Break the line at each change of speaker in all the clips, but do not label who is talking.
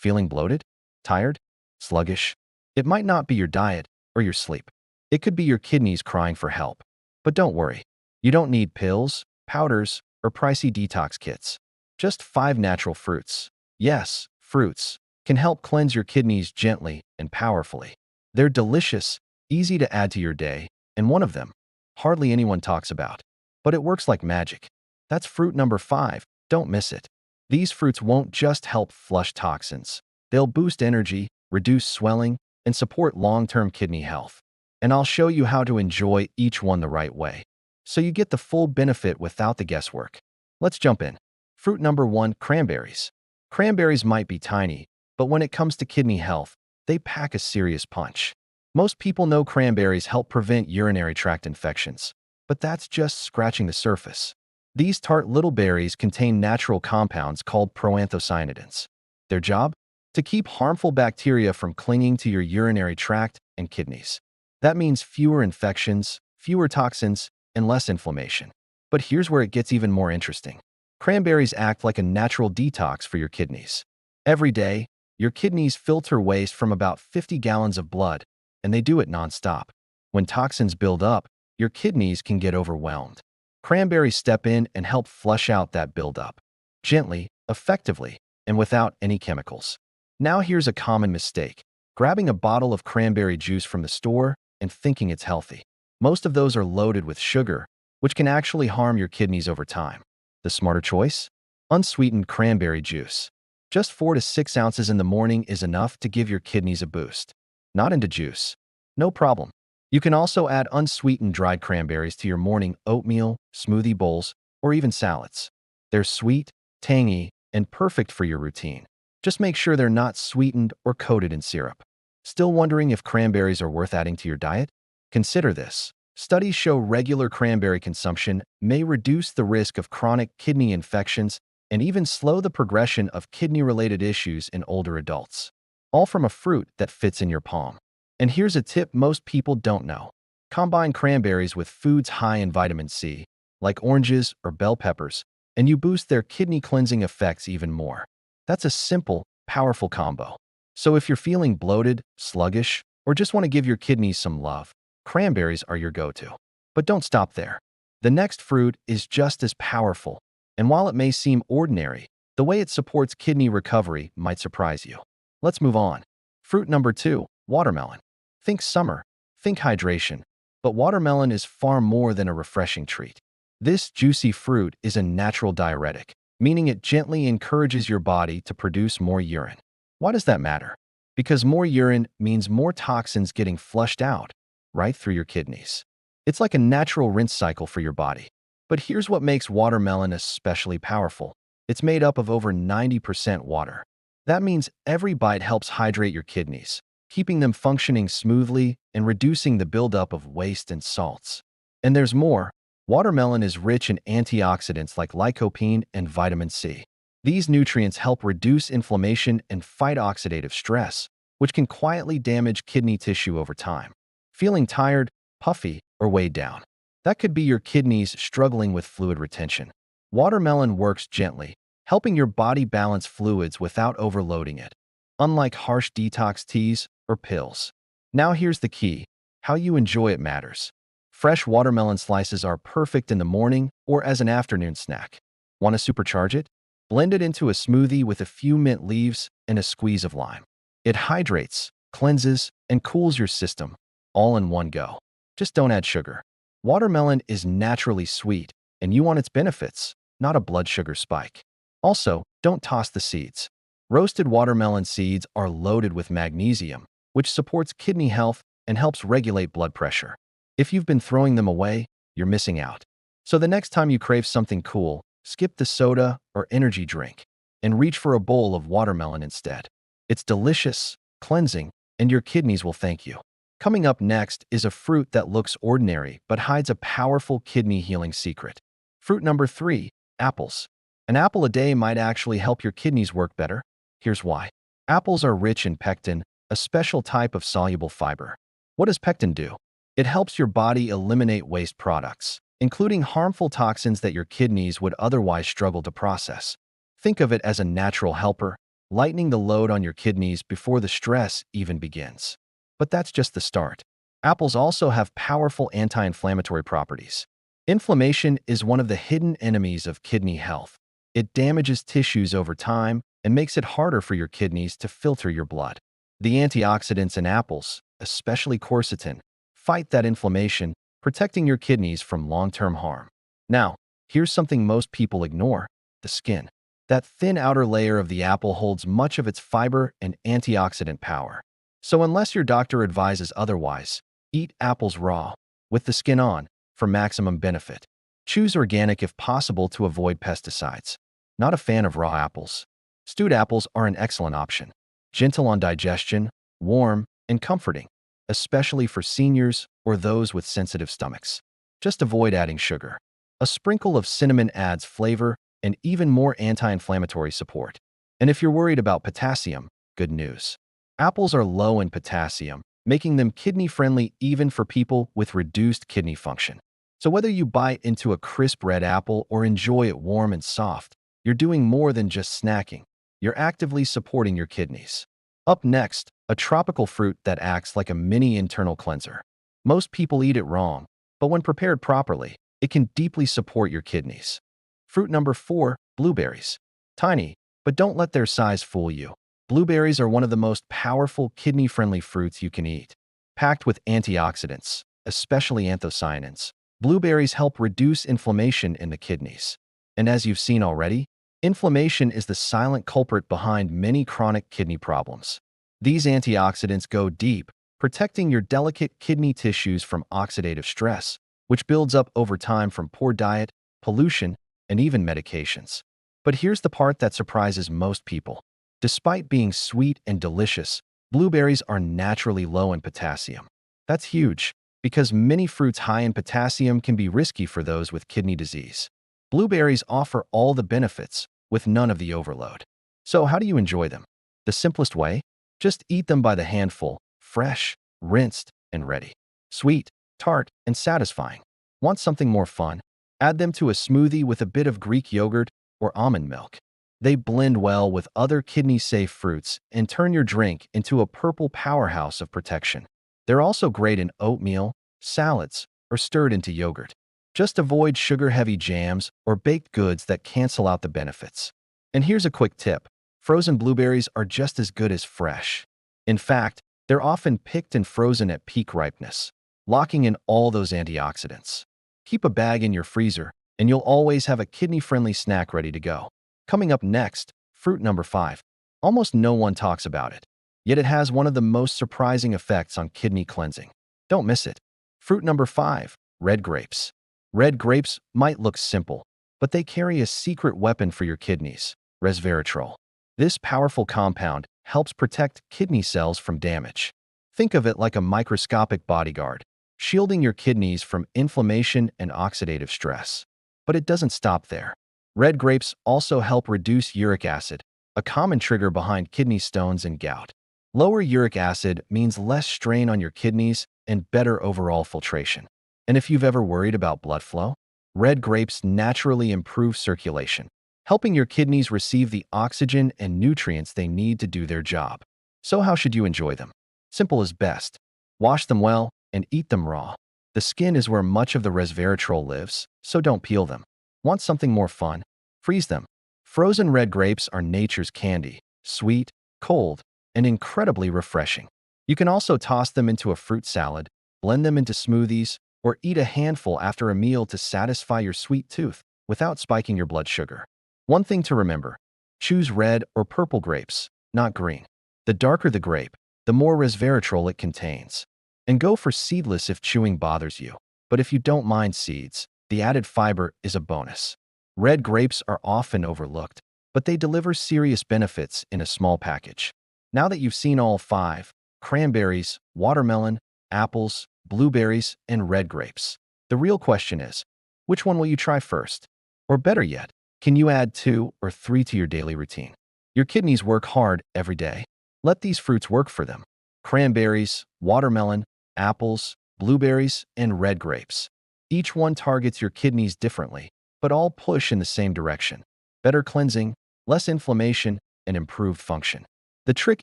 Feeling bloated? Tired? Sluggish? It might not be your diet or your sleep. It could be your kidneys crying for help. But don't worry. You don't need pills, powders, or pricey detox kits. Just 5 natural fruits. Yes, fruits can help cleanse your kidneys gently and powerfully. They're delicious, easy to add to your day, and one of them, hardly anyone talks about. But it works like magic. That's fruit number 5. Don't miss it. These fruits won't just help flush toxins. They'll boost energy, reduce swelling, and support long-term kidney health. And I'll show you how to enjoy each one the right way, so you get the full benefit without the guesswork. Let's jump in. Fruit number 1, cranberries. Cranberries might be tiny, but when it comes to kidney health, they pack a serious punch. Most people know cranberries help prevent urinary tract infections, but that's just scratching the surface. These tart little berries contain natural compounds called proanthocyanidins. Their job? To keep harmful bacteria from clinging to your urinary tract and kidneys. That means fewer infections, fewer toxins, and less inflammation. But here's where it gets even more interesting. Cranberries act like a natural detox for your kidneys. Every day, your kidneys filter waste from about 50 gallons of blood, and they do it nonstop. When toxins build up, your kidneys can get overwhelmed. Cranberries step in and help flush out that buildup. Gently, effectively, and without any chemicals. Now here's a common mistake. Grabbing a bottle of cranberry juice from the store and thinking it's healthy. Most of those are loaded with sugar, which can actually harm your kidneys over time. The smarter choice? Unsweetened cranberry juice. Just 4 to 6 ounces in the morning is enough to give your kidneys a boost. Not into juice. No problem. You can also add unsweetened dried cranberries to your morning oatmeal, smoothie bowls, or even salads. They're sweet, tangy, and perfect for your routine. Just make sure they're not sweetened or coated in syrup. Still wondering if cranberries are worth adding to your diet? Consider this. Studies show regular cranberry consumption may reduce the risk of chronic kidney infections and even slow the progression of kidney-related issues in older adults. All from a fruit that fits in your palm. And here's a tip most people don't know. Combine cranberries with foods high in vitamin C, like oranges or bell peppers, and you boost their kidney cleansing effects even more. That's a simple, powerful combo. So if you're feeling bloated, sluggish, or just want to give your kidneys some love, cranberries are your go-to. But don't stop there. The next fruit is just as powerful, and while it may seem ordinary, the way it supports kidney recovery might surprise you. Let's move on. Fruit number 2, watermelon. Think summer, think hydration, but watermelon is far more than a refreshing treat. This juicy fruit is a natural diuretic, meaning it gently encourages your body to produce more urine. Why does that matter? Because more urine means more toxins getting flushed out, right through your kidneys. It's like a natural rinse cycle for your body. But here's what makes watermelon especially powerful. It's made up of over 90% water. That means every bite helps hydrate your kidneys, keeping them functioning smoothly and reducing the buildup of waste and salts. And there's more. Watermelon is rich in antioxidants like lycopene and vitamin C. These nutrients help reduce inflammation and fight oxidative stress, which can quietly damage kidney tissue over time. Feeling tired, puffy, or weighed down? That could be your kidneys struggling with fluid retention. Watermelon works gently, helping your body balance fluids without overloading it, unlike harsh detox teas or pills. Now here's the key. How you enjoy it matters. Fresh watermelon slices are perfect in the morning or as an afternoon snack. Want to supercharge it? Blend it into a smoothie with a few mint leaves and a squeeze of lime. It hydrates, cleanses, and cools your system, all in one go. Just don't add sugar. Watermelon is naturally sweet, and you want its benefits, not a blood sugar spike. Also, don't toss the seeds. Roasted watermelon seeds are loaded with magnesium, which supports kidney health and helps regulate blood pressure. If you've been throwing them away, you're missing out. So the next time you crave something cool, skip the soda or energy drink and reach for a bowl of watermelon instead. It's delicious, cleansing, and your kidneys will thank you. Coming up next is a fruit that looks ordinary but hides a powerful kidney healing secret. Fruit number 3, apples. An apple a day might actually help your kidneys work better. Here's why. Apples are rich in pectin, a special type of soluble fiber. What does pectin do? It helps your body eliminate waste products, including harmful toxins that your kidneys would otherwise struggle to process. Think of it as a natural helper, lightening the load on your kidneys before the stress even begins. But that's just the start. Apples also have powerful anti-inflammatory properties. Inflammation is one of the hidden enemies of kidney health. It damages tissues over time and makes it harder for your kidneys to filter your blood. The antioxidants in apples, especially quercetin, fight that inflammation, protecting your kidneys from long-term harm. Now, here's something most people ignore: the skin. That thin outer layer of the apple holds much of its fiber and antioxidant power. So unless your doctor advises otherwise, eat apples raw, with the skin on, for maximum benefit. Choose organic if possible to avoid pesticides. Not a fan of raw apples? Stewed apples are an excellent option. Gentle on digestion, warm, and comforting, especially for seniors or those with sensitive stomachs. Just avoid adding sugar. A sprinkle of cinnamon adds flavor and even more anti-inflammatory support. And if you're worried about potassium, good news. Apples are low in potassium, making them kidney-friendly even for people with reduced kidney function. So whether you bite into a crisp red apple or enjoy it warm and soft, you're doing more than just snacking. You're actively supporting your kidneys. Up next, a tropical fruit that acts like a mini internal cleanser. Most people eat it wrong, but when prepared properly, it can deeply support your kidneys. Fruit number 4, blueberries. Tiny, but don't let their size fool you. Blueberries are one of the most powerful kidney-friendly fruits you can eat. Packed with antioxidants, especially anthocyanins, blueberries help reduce inflammation in the kidneys. And as you've seen already, inflammation is the silent culprit behind many chronic kidney problems. These antioxidants go deep, protecting your delicate kidney tissues from oxidative stress, which builds up over time from poor diet, pollution, and even medications. But here's the part that surprises most people. Despite being sweet and delicious, blueberries are naturally low in potassium. That's huge, because many fruits high in potassium can be risky for those with kidney disease. Blueberries offer all the benefits, with none of the overload. So how do you enjoy them? The simplest way? Just eat them by the handful, fresh, rinsed, and ready. Sweet, tart, and satisfying. Want something more fun? Add them to a smoothie with a bit of Greek yogurt or almond milk. They blend well with other kidney-safe fruits and turn your drink into a purple powerhouse of protection. They're also great in oatmeal, salads, or stirred into yogurt. Just avoid sugar-heavy jams or baked goods that cancel out the benefits. And here's a quick tip. Frozen blueberries are just as good as fresh. In fact, they're often picked and frozen at peak ripeness, locking in all those antioxidants. Keep a bag in your freezer, and you'll always have a kidney-friendly snack ready to go. Coming up next, fruit number 5. Almost no one talks about it, yet it has one of the most surprising effects on kidney cleansing. Don't miss it. Fruit number 5, red grapes. Red grapes might look simple, but they carry a secret weapon for your kidneys: resveratrol. This powerful compound helps protect kidney cells from damage. Think of it like a microscopic bodyguard, shielding your kidneys from inflammation and oxidative stress. But it doesn't stop there. Red grapes also help reduce uric acid, a common trigger behind kidney stones and gout. Lower uric acid means less strain on your kidneys and better overall filtration. And if you've ever worried about blood flow, red grapes naturally improve circulation, helping your kidneys receive the oxygen and nutrients they need to do their job. So how should you enjoy them? Simple is best. Wash them well and eat them raw. The skin is where much of the resveratrol lives, so don't peel them. Want something more fun? Freeze them. Frozen red grapes are nature's candy, sweet, cold, and incredibly refreshing. You can also toss them into a fruit salad, blend them into smoothies, or eat a handful after a meal to satisfy your sweet tooth without spiking your blood sugar. One thing to remember: choose red or purple grapes, not green. The darker the grape, the more resveratrol it contains. And go for seedless if chewing bothers you. But if you don't mind seeds, the added fiber is a bonus. Red grapes are often overlooked, but they deliver serious benefits in a small package. Now that you've seen all 5, cranberries, watermelon, apples, blueberries, and red grapes, the real question is, which one will you try first? Or better yet, can you add 2 or 3 to your daily routine? Your kidneys work hard every day. Let these fruits work for them. Cranberries, watermelon, apples, blueberries, and red grapes. Each one targets your kidneys differently, but all push in the same direction: better cleansing, less inflammation, and improved function. The trick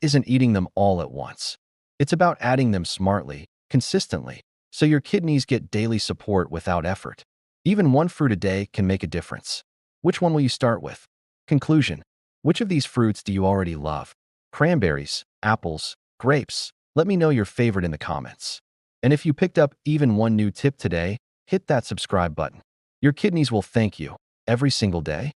isn't eating them all at once. It's about adding them smartly, consistently, so your kidneys get daily support without effort. Even one fruit a day can make a difference. Which one will you start with? Conclusion. Which of these fruits do you already love? Cranberries, apples, grapes? Let me know your favorite in the comments. And if you picked up even one new tip today, hit that subscribe button. Your kidneys will thank you every single day.